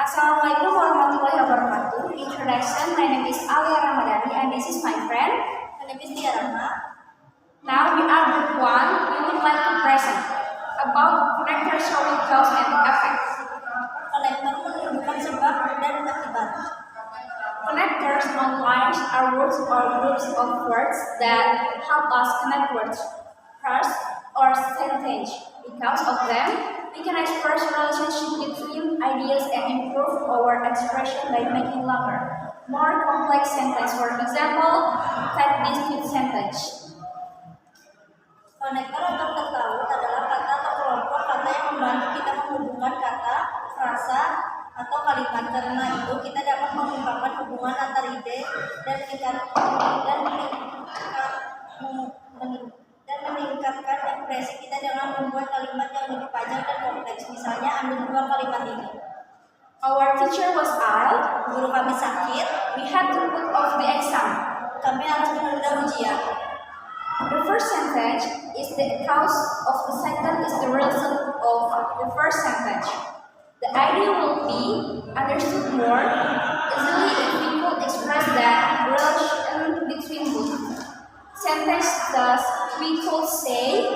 Assalamualaikum warahmatullahi wabarakatuh. Introduction, my name is Alia Ramadhani and this is my friend. My name is Tia Rahma. Now we are group 1. We would like to present about connector showing cause and effect. Konektor menunjukkan sebab dan akibat. Connectors on lines are words or groups of words that help us connect words, phrases, or sentences. Because of them, we can express relationship between ideas and improve our expression by making longer, more complex sentence. For example, take this with sentence. Konektor atau terkait adalah kata atau kelompok kata yang membantu kita menghubungkan kata, frasa, atau kalimat. Karena itu kita dapat mengungkapkan hubungan antar ide dan meningkatkan ekspresi kita dengan membuat kalimat yang lebih panjang dan kompleks. Misalnya, ambil dua kalimat ini. Our teacher was ill. Guru kami sakit. We had to put off the exam. Kami harus menunda ujian. The first sentence is the cause of the second is the reason of the first sentence. The idea will be understood more easily if we could express that relation between both. Sentence thus we could say.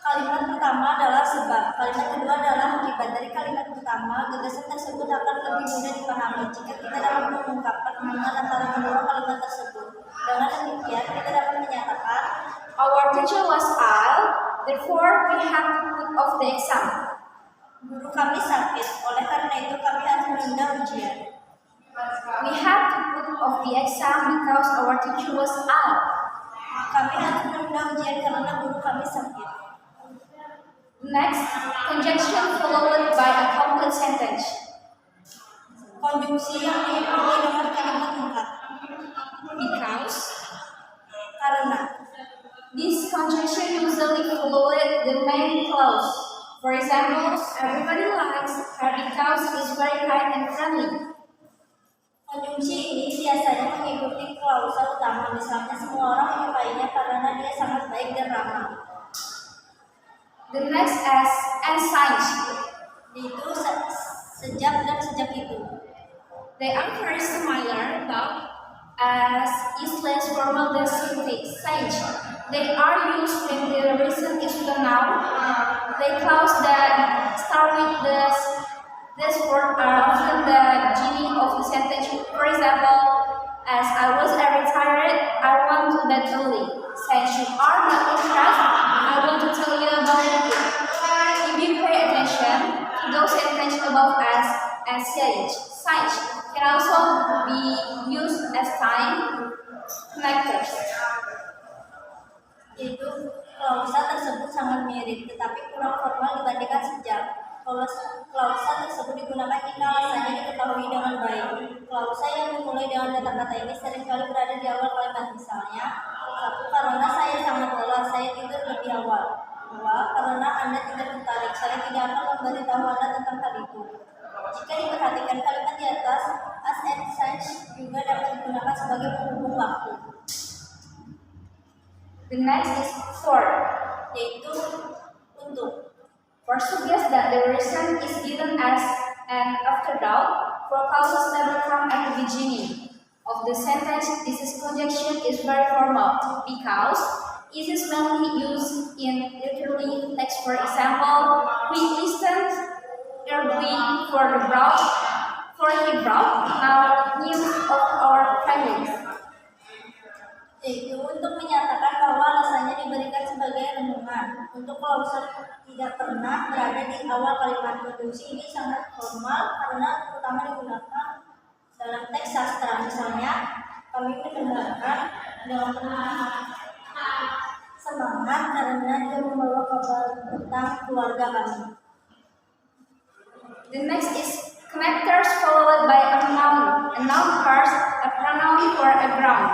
Kalimat pertama adalah sebab, kalimat kedua adalah akibat. Dari kalimat pertama, gagasan tersebut akan lebih mudah dipahami jika kita dapat mengungkapkan hubungan antara kedua kalimat tersebut. Dengan demikian, kita dapat menyatakan, Our teacher was ill, therefore we had to put off the exam. Guru kami sakit, oleh karena itu kami harus menunda ujian. We had to put off the exam because our teacher was ill. Kami harus menunda ujian karena guru kami sakit. Next, conjunction followed by a complete sentence. Konjungsi yang diikuti dengan kalimat lengkap. Because Karena this conjunction usually followed the main clause. For example, everybody likes her because it's very kind and friendly. konjungsi ini biasanya mengikuti klausa utama. Misalnya, semua orang menyukainya karena dia sangat baik dan ramah. The next is and signs. Yaitu sejak dan sejak itu. They are very similar, but as is less formal than sage. They are used when the reason is the noun. They clause that start with this word are often the beginning of the sentence. For example, as I was very tired, I want to bed early. Since you are not interested, I want to tell you about it. If you pay attention to those sentences above as sage can also be used as time connectors. Yaitu klausa tersebut sangat mirip, tetapi kurang formal dibandingkan sejak. Klausa tersebut digunakan jika alasannya diketahui dengan baik. Klausa yang dimulai dengan kata-kata ini seringkali berada di awal kalimat. Misalnya, 1. Karena saya sangat lelah, saya tidur lebih awal. 2. Karena Anda tidak tertarik, saya tidak akan memberitahu Anda tentang hal itu. Jika diperhatikan, kalimat di atas as and such juga dapat digunakan sebagai penghubung waktu. The next is for, Yaitu untuk. For suggests that the reason is given as an afterthought, for causes never come at the beginning of the sentence. This conjunction is very formal because it is mainly used in literary text. For example, we listened eagerly for he brought now news of our families. Yaitu untuk menyatakan bahwa alasannya diberikan sebagai renungan. Untuk klausa tidak pernah berada di awal kalimat. Konjungsi ini sangat formal karena terutama digunakan dalam teks sastra. Misalnya, kami mendengarkan dengan penuh semangat karena dia membawa kabar tentang keluarga kami. The next is connectors followed by a noun first, a pronoun for a ground.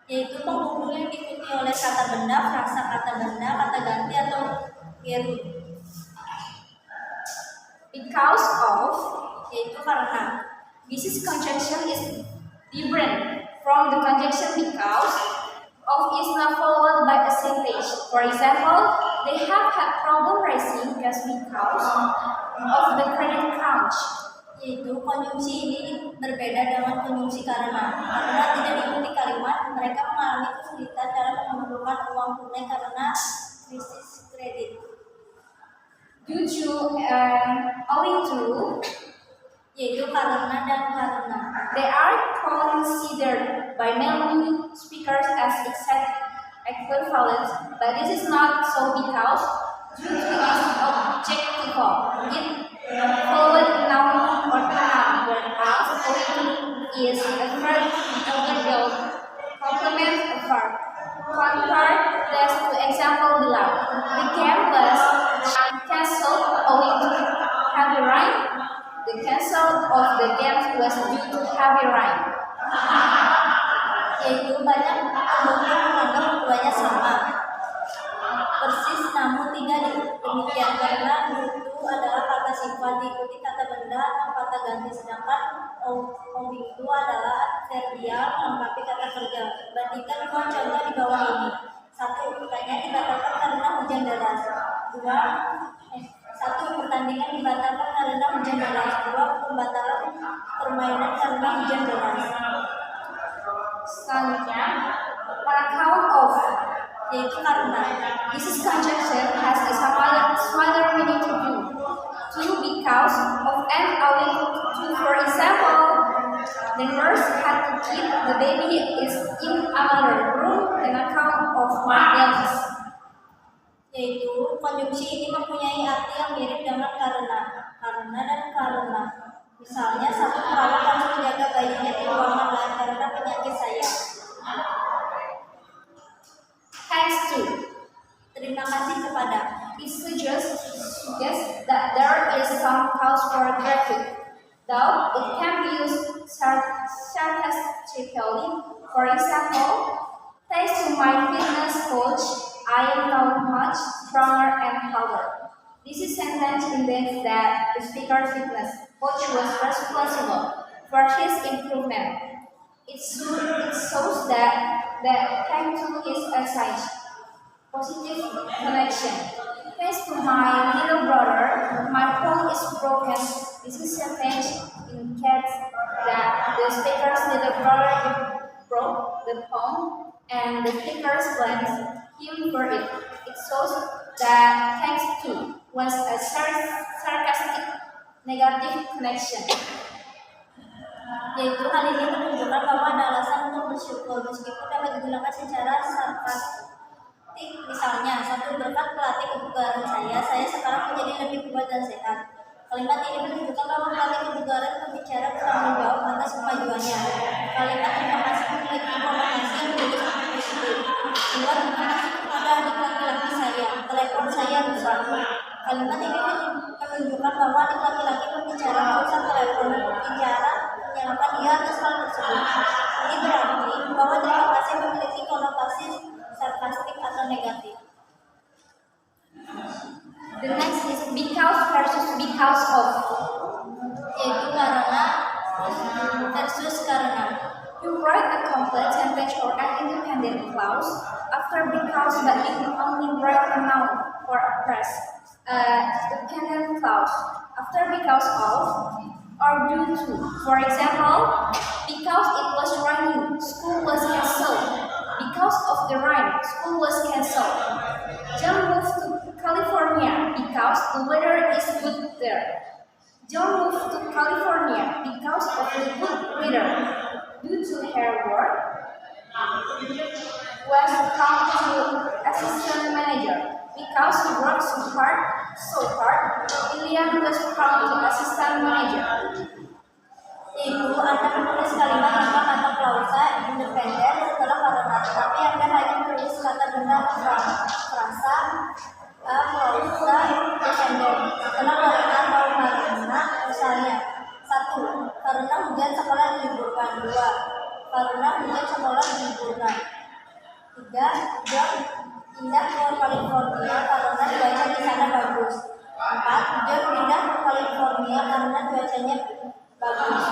Yaitu penghubung yang diikuti oleh kata benda, frasa kata benda, kata ganti atau gerund. Because of, Yaitu karena. this conjunction is different from the conjunction because of is not followed by a sentence. For example, They have had problem raising gas because of the credit crunch. Yaitu konjungsi ini berbeda dengan konjungsi karena tidak diikuti kalimat mereka mengalami kesulitan dalam memerlukan uang tunai karena krisis kredit. Due to owing to, Yaitu karena dan karena. they are considered by many speakers as exact equivalents, but this is not so because due to its objectival, it followed noun or pronoun, whereas owing is a verb adverbial complement a verb. Compare this to example below. The game was cancelled owing to heavy rain. The cancel of the game was due to heavy rain. Yaitu banyak pengunjung menganggap keduanya sama persis, namun tidak demikian karena itu adalah kata sifat diikuti kata benda atau kata ganti, sedangkan owing itu adalah adverbial melengkapi kata kerja. Bandingkan dua contoh di bawah ini. 1. Pertandingan dibatalkan karena hujan deras. 1. Pertandingan dibatalkan karena hujan deras. 2. Pembatalan permainan karena hujan deras. Selanjutnya, on account of, Yaitu karena. this is conjunction has a smaller meaning to do. To because of and owing to, for example, the nurse had to keep the baby is in another room on account of my illness. Yaitu konjungsi ini mempunyai arti yang mirip dengan karena dan karena. Misalnya, satu perawat harus menjaga bayinya di ruangan lain karena penyakit saya. Thanks to, Terima kasih kepada. it suggests that there is some cause for gratitude, though it can be used sarcastically. For example, thanks to my fitness coach, I am now much stronger and healthier. This is sentence indicates that the speaker's fitness coach was responsible for his improvement. It shows that thanks to his exercise, positive connection. Thanks to my little brother, my phone is broken. This is sentence indicates that the speaker's little brother broke the phone and the speaker blames him for it. It shows that thanks to was a sarcastic negative connection. Yaitu hal ini menunjukkan bahwa ada alasan untuk bersyukur meskipun dapat digunakan secara sarkastik. Misalnya, 1. Berkat pelatih kebugaran saya sekarang menjadi lebih kuat dan sehat. Kalimat ini menunjukkan bahwa pelatih kebugaran berbicara bertanggung jawab atas kemajuannya. Kalimat terima kasih memiliki konotasi yang menjadi positif. 2. Terima kasih kepada adik laki-laki saya. Telepon saya rusak. Kalimat ini menunjukkan bahwa adik laki-laki berbicara merusak telepon dan berbicara menyalahkan dia atas hal tersebut. Ini berarti bahwa terima kasih memiliki konotasi sarkastik atau negatif. The next is because versus because of. Yaitu karena versus karena. You write a complete sentence or an independent clause after because, but you only write a noun or a phrase. Dependent clause after because of or due to. For example, because it was raining, school was cancelled. Because of the rain, school was cancelled. John moved to California because the weather is good there. John moved to California because of the good weather. Due to her work, was come to assistant manager. Because he worked so hard, William was promoted to assistant manager. Yaitu Anda menulis kalimat tanpa kata klausa independen setelah karena, tetapi Anda hanya menulis kata benda atau frasa klausa independen setelah karena atau karena. Misalnya, 1. Karena hujan sekolah diliburkan. 2. Karena hujan sekolah diliburkan. 3. John pindah ke California karena cuaca di sana bagus. 4. John pindah ke California karena cuacanya bagus.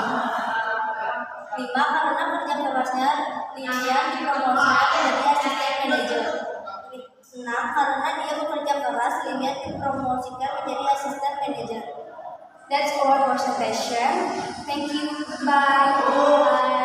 5. Karena kerja kerasnya, Lilian dipromosikan menjadi asisten manajer. 6. Karena dia bekerja keras, dipromosikan menjadi asisten manajer. That's our presentation. Thank you. Bye.